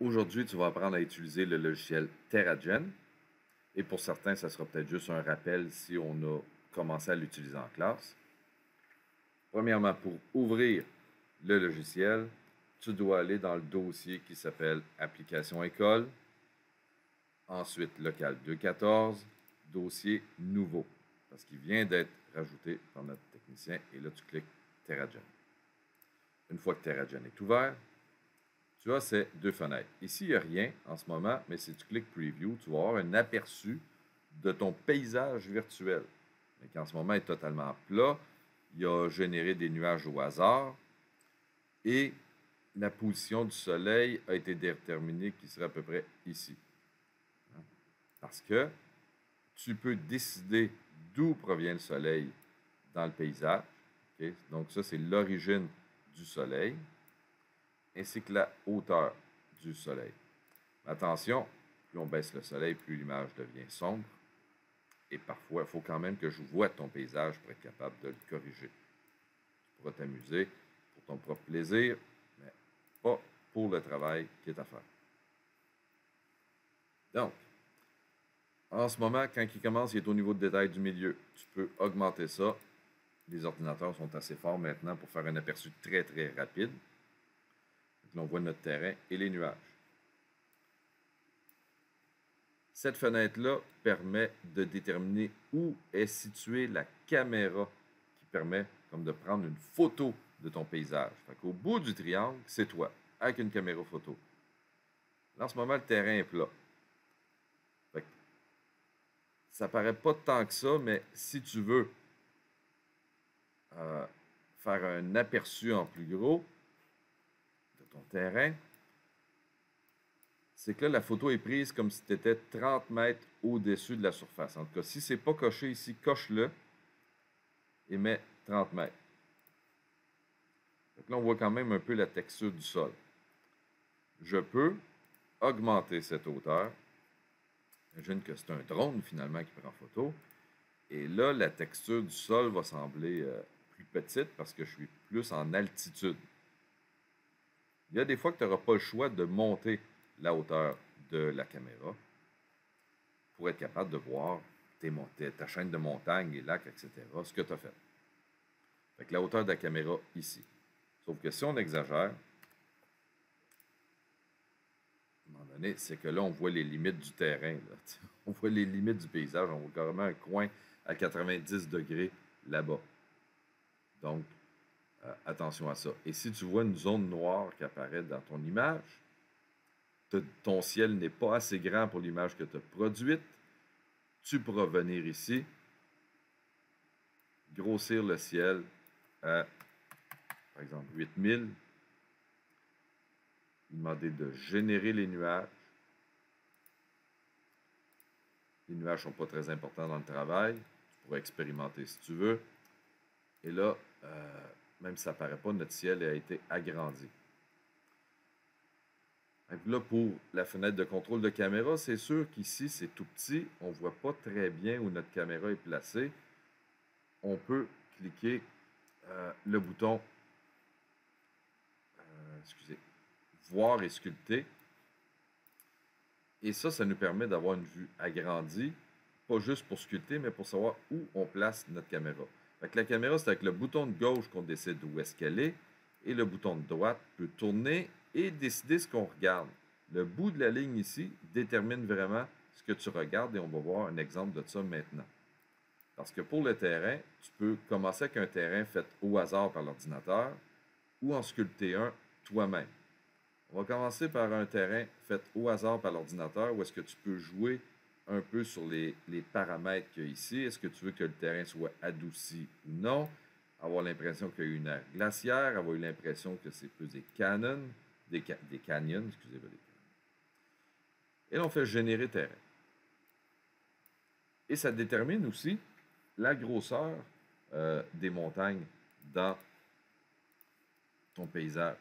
Aujourd'hui, tu vas apprendre à utiliser le logiciel TerraGen. Et pour certains, ça sera peut-être juste un rappel si on a commencé à l'utiliser en classe. Premièrement, pour ouvrir le logiciel, tu dois aller dans le dossier qui s'appelle Application École. Ensuite, local 214, dossier nouveau, parce qu'il vient d'être rajouté par notre technicien. Et là, tu cliques TerraGen. Une fois que TerraGen est ouvert, tu as ces deux fenêtres. Ici, il n'y a rien en ce moment, mais si tu cliques Preview, tu vas avoir un aperçu de ton paysage virtuel, mais qui en ce moment est totalement plat. Il a généré des nuages au hasard et la position du soleil a été déterminée qui serait à peu près ici. Parce que tu peux décider d'où provient le soleil dans le paysage. Okay? Donc ça, c'est l'origine du soleil, ainsi que la hauteur du soleil. Attention, plus on baisse le soleil, plus l'image devient sombre. Et parfois, il faut quand même que je vois ton paysage pour être capable de le corriger. Tu pourras t'amuser pour ton propre plaisir, mais pas pour le travail qui est à faire. Donc, en ce moment, quand il commence, il est au niveau de détail du milieu. Tu peux augmenter ça. Les ordinateurs sont assez forts maintenant pour faire un aperçu très, très rapide. Donc là, on voit notre terrain et les nuages. Cette fenêtre-là permet de déterminer où est située la caméra qui permet comme de prendre une photo de ton paysage. Au bout du triangle, c'est toi, avec une caméra photo. Là, en ce moment, le terrain est plat. Ça paraît pas tant que ça, mais si tu veux faire un aperçu en plus gros de ton terrain, c'est que là, la photo est prise comme si tu étais 30 mètres au-dessus de la surface. En tout cas, si ce n'est pas coché ici, coche-le et mets 30 mètres. Donc là, on voit quand même un peu la texture du sol. Je peux augmenter cette hauteur. Imagine que c'est un drone finalement qui prend photo. Et là, la texture du sol va sembler plus petite parce que je suis plus en altitude. Il y a des fois que tu n'auras pas le choix de monter la hauteur de la caméra pour être capable de voir ta chaîne de montagnes, les lacs, etc., ce que tu as fait. Fait que la hauteur de la caméra ici. Sauf que si on exagère, à un moment donné, c'est que là, on voit les limites du terrain. Là. On voit les limites du paysage. On voit carrément un coin à 90 degrés là-bas. Donc, attention à ça. Et si tu vois une zone noire qui apparaît dans ton image, ton ciel n'est pas assez grand pour l'image que tu as produite, tu pourras venir ici, grossir le ciel à, par exemple, 8000, demander de générer les nuages. Les nuages ne sont pas très importants dans le travail. Tu pourras expérimenter si tu veux. Et là, même si ça ne paraît pas, notre ciel a été agrandi. Donc là, pour la fenêtre de contrôle de caméra, c'est sûr qu'ici, c'est tout petit. On ne voit pas très bien où notre caméra est placée. On peut cliquer le bouton voir et sculpter. Et ça nous permet d'avoir une vue agrandie, pas juste pour sculpter, mais pour savoir où on place notre caméra. Fait que la caméra, c'est avec le bouton de gauche qu'on décide où est-ce qu'elle est, et le bouton de droite peut tourner et décider ce qu'on regarde. Le bout de la ligne ici détermine vraiment ce que tu regardes, et on va voir un exemple de ça maintenant. Parce que pour le terrain, tu peux commencer avec un terrain fait au hasard par l'ordinateur ou en sculpter un toi-même. On va commencer par un terrain fait au hasard par l'ordinateur où est-ce que tu peux jouer un peu sur les paramètres qu'il y a ici. Est-ce que tu veux que le terrain soit adouci ou non? Avoir l'impression qu'il y a eu une ère glaciaire, avoir eu l'impression que c'est plus des canyons, excusez-moi. Et là, on fait générer terrain. Et ça détermine aussi la grosseur des montagnes dans ton paysage.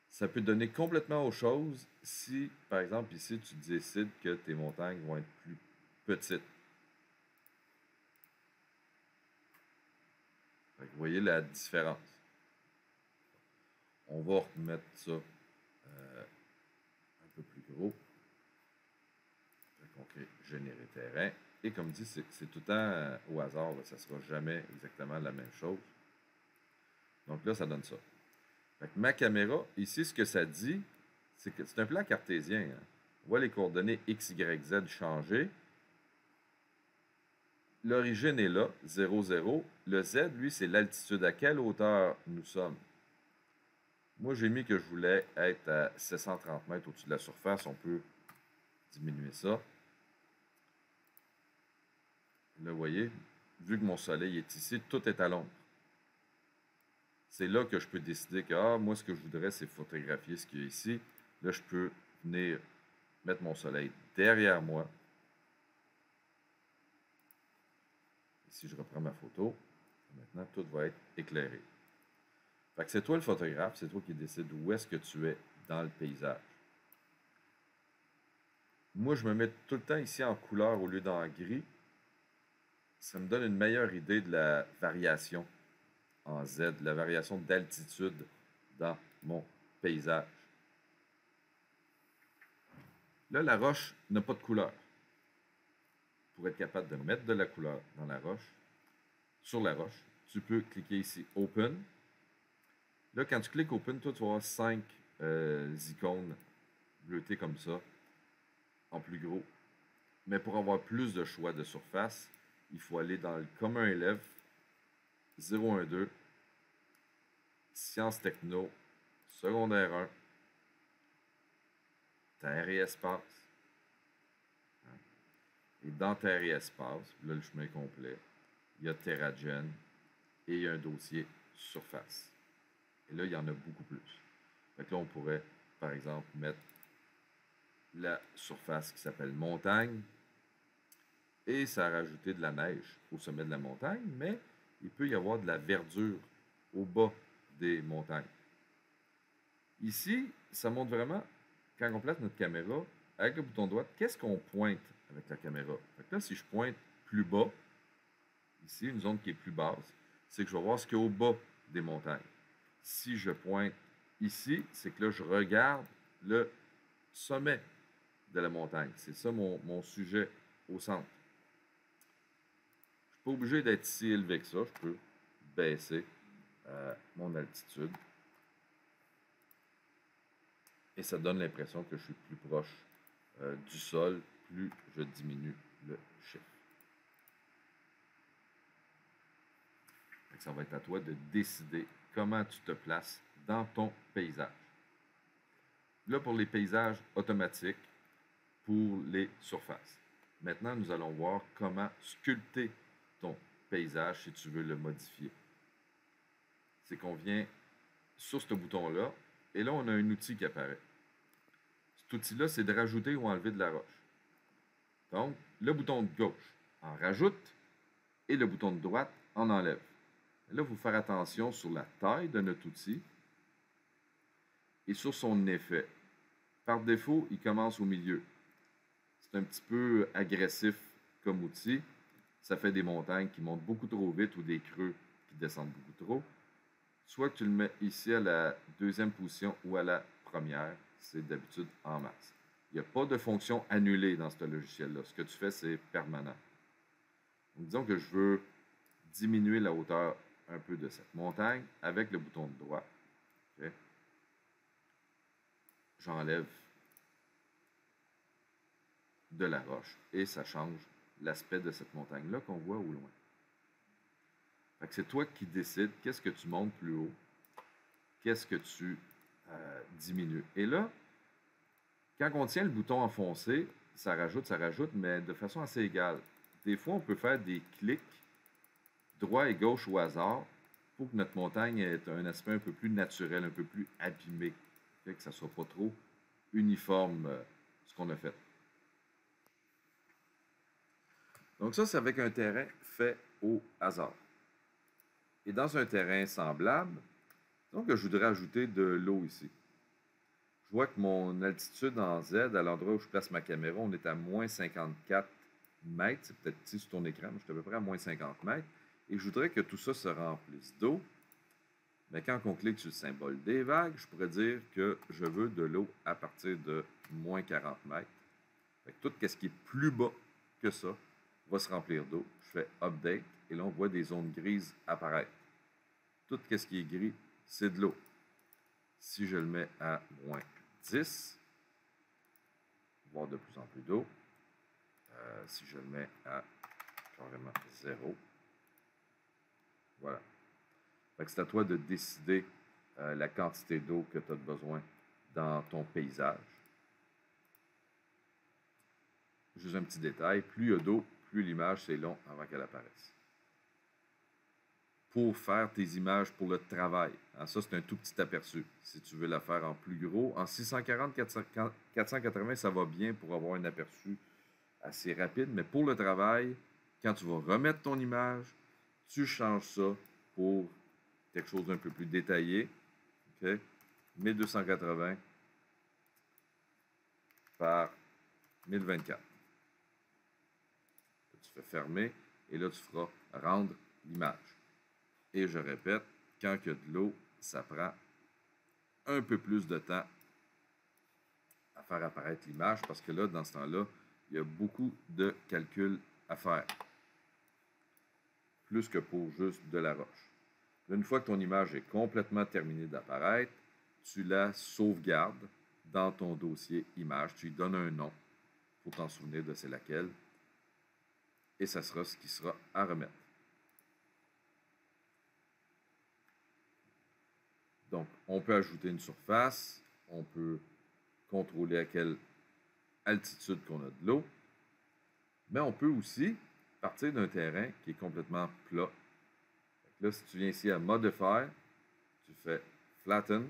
Ça peut donner complètement autre chose si, par exemple, ici, tu décides que tes montagnes vont être plus petites. Vous voyez la différence. On va remettre ça un peu plus gros. On crée générer terrain. Et comme dit, c'est tout le temps au hasard. Là, ça ne sera jamais exactement la même chose. Donc là, ça donne ça. Fait que ma caméra, ici, ce que ça dit, c'est que c'est un plan cartésien. Hein. On voit les coordonnées X, Y, Z changer. L'origine est là, 0, 0. Le Z, lui, c'est l'altitude. À quelle hauteur nous sommes? Moi, j'ai mis que je voulais être à 730 mètres au-dessus de la surface. On peut diminuer ça. Là, vous voyez, vu que mon soleil est ici, tout est à l'ombre. C'est là que je peux décider que, moi, ce que je voudrais, c'est photographier ce qu'il y a ici. Là, je peux venir mettre mon soleil derrière moi. Et si je reprends ma photo, maintenant, tout va être éclairé. Fait que c'est toi le photographe, c'est toi qui décides où est-ce que tu es dans le paysage. Moi, je me mets tout le temps ici en couleur au lieu d'en gris. Ça me donne une meilleure idée de la variation en Z, de la variation d'altitude dans mon paysage. Là, la roche n'a pas de couleur. Pour être capable de mettre de la couleur dans la roche, sur la roche, tu peux cliquer ici « Open ». Là, quand tu cliques « Open », toi, tu vas avoir 5 icônes bleutées comme ça, en plus gros. Mais pour avoir plus de choix de surface, il faut aller dans le commun élève, 012, sciences techno, secondaire 1, terre et espace. Et dans terre et espace, là, le chemin complet, il y a TerraGen et il y a un dossier surface. Et là, il y en a beaucoup plus. Fait que là, on pourrait, par exemple, mettre la surface qui s'appelle montagne. Et ça a rajouté de la neige au sommet de la montagne, mais il peut y avoir de la verdure au bas des montagnes. Ici, ça montre vraiment, quand on place notre caméra, avec le bouton droit, qu'est-ce qu'on pointe avec la caméra. Fait que là, si je pointe plus bas, ici, une zone qui est plus basse, c'est que je vais voir ce qu'il y a au bas des montagnes. Si je pointe ici, c'est que là, je regarde le sommet de la montagne. C'est ça mon sujet au centre. Je ne suis pas obligé d'être si élevé que ça. Je peux baisser mon altitude. Et ça donne l'impression que je suis plus proche du sol, plus je diminue le chiffre. Ça va être à toi de décider comment tu te places dans ton paysage. Là, pour les paysages automatiques, pour les surfaces. Maintenant, nous allons voir comment sculpter ton paysage si tu veux le modifier. C'est qu'on vient sur ce bouton-là, et là, on a un outil qui apparaît. Cet outil-là, c'est de rajouter ou enlever de la roche. Donc, le bouton de gauche en rajoute et le bouton de droite en enlève. Et là, il faut faire attention sur la taille de notre outil et sur son effet. Par défaut, il commence au milieu. C'est un petit peu agressif comme outil. Ça fait des montagnes qui montent beaucoup trop vite ou des creux qui descendent beaucoup trop. Soit que tu le mets ici à la deuxième position ou à la première, c'est d'habitude en masse. Il n'y a pas de fonction annulée dans ce logiciel-là. Ce que tu fais, c'est permanent. Donc, disons que je veux diminuer la hauteur un peu de cette montagne avec le bouton de droit. Okay. J'enlève de la roche et ça change l'aspect de cette montagne-là qu'on voit au loin. C'est toi qui décides qu'est-ce que tu montes plus haut, qu'est-ce que tu diminues. Et là, quand on tient le bouton enfoncé, ça rajoute, mais de façon assez égale. Des fois, on peut faire des clics droit et gauche au hasard pour que notre montagne ait un aspect un peu plus naturel, un peu plus abîmé, que ça ne soit pas trop uniforme ce qu'on a fait. Donc ça, c'est avec un terrain fait au hasard. Et dans un terrain semblable, donc je voudrais ajouter de l'eau ici. Je vois que mon altitude en Z, à l'endroit où je place ma caméra, on est à moins 54 mètres. C'est peut-être petit sur ton écran, mais je suis à peu près à moins 50 mètres. Et je voudrais que tout ça se remplisse d'eau. Mais quand on clique sur le symbole des vagues, je pourrais dire que je veux de l'eau à partir de moins 40 mètres. Fait que tout ce qui est plus bas que ça va se remplir d'eau. Je fais Update et là, on voit des zones grises apparaître. Tout ce qui est gris, c'est de l'eau. Si je le mets à moins 10, voir de plus en plus d'eau. Si je le mets à carrément 0, voilà. C'est à toi de décider la quantité d'eau que tu as besoin dans ton paysage. Juste un petit détail, plus il y a d'eau, plus l'image c'est long avant qu'elle apparaisse. Pour faire tes images pour le travail, hein, ça c'est un tout petit aperçu. Si tu veux la faire en plus gros, en 640, 480, ça va bien pour avoir un aperçu assez rapide, mais pour le travail, quand tu vas remettre ton image, tu changes ça pour quelque chose d'un peu plus détaillé. Okay? 1280 par 1024. Tu fais fermer et là, tu feras rendre l'image. Et je répète, quand il y a de l'eau, ça prend un peu plus de temps à faire apparaître l'image parce que là, dans ce temps-là, il y a beaucoup de calculs à faire. Plus que pour juste de la roche. Une fois que ton image est complètement terminée d'apparaître, tu la sauvegardes dans ton dossier image. Tu lui donnes un nom pour t'en souvenir de c'est laquelle. Et ça sera ce qui sera à remettre. Donc, on peut ajouter une surface, on peut contrôler à quelle altitude qu'on a de l'eau, mais on peut aussi partir d'un terrain qui est complètement plat. Là, si tu viens ici à Modify, tu fais Flatten,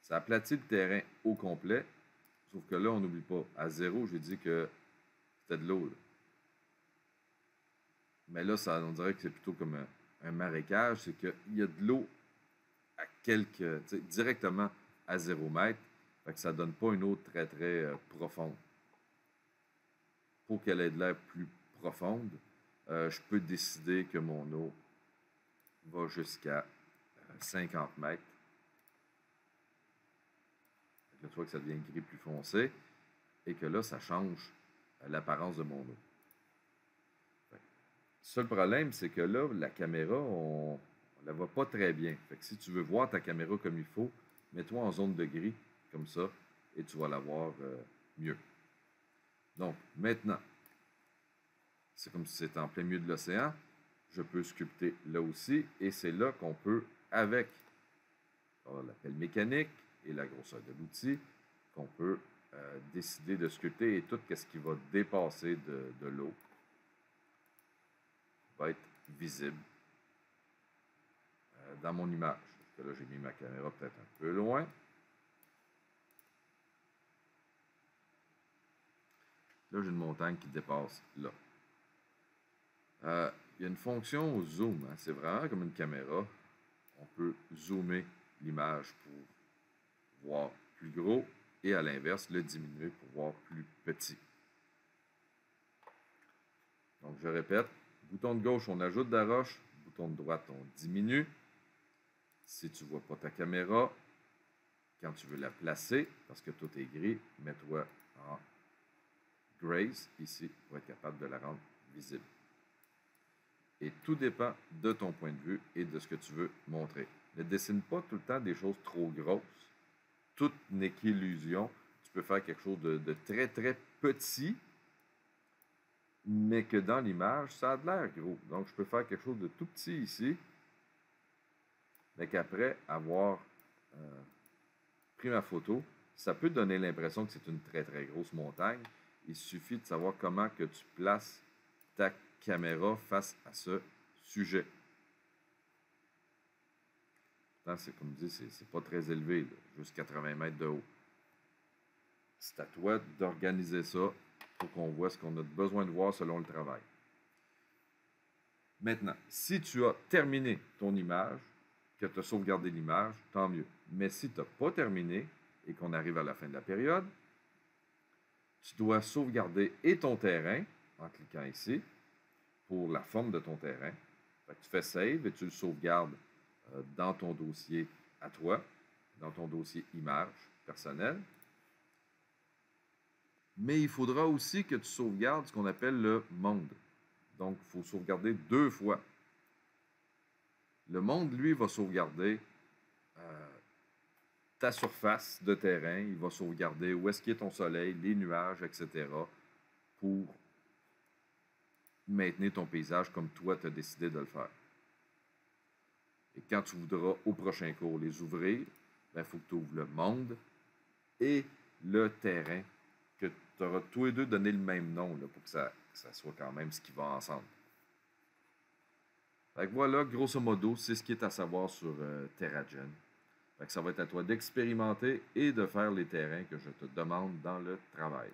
ça aplatit le terrain au complet, sauf que là, on n'oublie pas, à 0, j'ai dit que c'était de l'eau. Mais là, ça, on dirait que c'est plutôt comme un marécage, c'est qu'il y a de l'eau à directement à 0 mètre, fait que ça ne donne pas une eau très, très profonde. Pour qu'elle ait de l'air plus profonde, je peux décider que mon eau va jusqu'à 50 mètres. Là, tu vois que ça devient gris plus foncé et que là, ça change l'apparence de mon eau. Le seul problème, c'est que là, la caméra, on ne la voit pas très bien. Fait que si tu veux voir ta caméra comme il faut, mets-toi en zone de gris, comme ça, et tu vas la voir mieux. Donc, maintenant, c'est comme si c'était en plein milieu de l'océan. Je peux sculpter là aussi, et c'est là qu'on peut, avec l'appel mécanique et la grosseur de l'outil, qu'on peut décider de sculpter et tout ce qui va dépasser de l'eau va être visible dans mon image. Parce que là, j'ai mis ma caméra peut-être un peu loin. Là, j'ai une montagne qui dépasse là. Il y a une fonction au zoom. Hein. C'est vraiment comme une caméra. On peut zoomer l'image pour voir plus gros et à l'inverse, le diminuer pour voir plus petit. Donc, je répète, bouton de gauche, on ajoute de la roche. Bouton de droite, on diminue. Si tu ne vois pas ta caméra, quand tu veux la placer, parce que tout est gris, mets-toi en grace ici pour être capable de la rendre visible. Et tout dépend de ton point de vue et de ce que tu veux montrer. Ne dessine pas tout le temps des choses trop grosses. Tout n'est qu'illusion. Tu peux faire quelque chose de très, très petit, mais que dans l'image, ça a de l'air gros. Donc, je peux faire quelque chose de tout petit ici, mais qu'après avoir pris ma photo, ça peut donner l'impression que c'est une très, très grosse montagne. Il suffit de savoir comment que tu places ta caméra face à ce sujet. C'est comme je dis, c'est pas très élevé, là, juste 80 mètres de haut. C'est à toi d'organiser ça pour qu'on voit ce qu'on a besoin de voir selon le travail. Maintenant, si tu as terminé ton image, que tu as sauvegardé l'image, tant mieux. Mais si tu n'as pas terminé et qu'on arrive à la fin de la période, tu dois sauvegarder et ton terrain, en cliquant ici, pour la forme de ton terrain. Fait que tu fais Save et tu le sauvegardes dans ton dossier à toi, dans ton dossier image personnelle. Mais il faudra aussi que tu sauvegardes ce qu'on appelle le monde. Donc, il faut sauvegarder 2 fois. Le monde, lui, va sauvegarder ta surface de terrain, il va sauvegarder où est-ce qu'il est ton soleil, les nuages, etc. pour maintenir ton paysage comme toi, tu as décidé de le faire. Et quand tu voudras, au prochain cours, les ouvrir, il faut que tu ouvres le monde et le terrain, que tu auras tous les deux donné le même nom là, pour que ça soit quand même ce qui va ensemble. Fait que voilà, grosso modo, c'est ce qui est à savoir sur TerraGen. Fait que ça va être à toi d'expérimenter et de faire les terrains que je te demande dans le travail.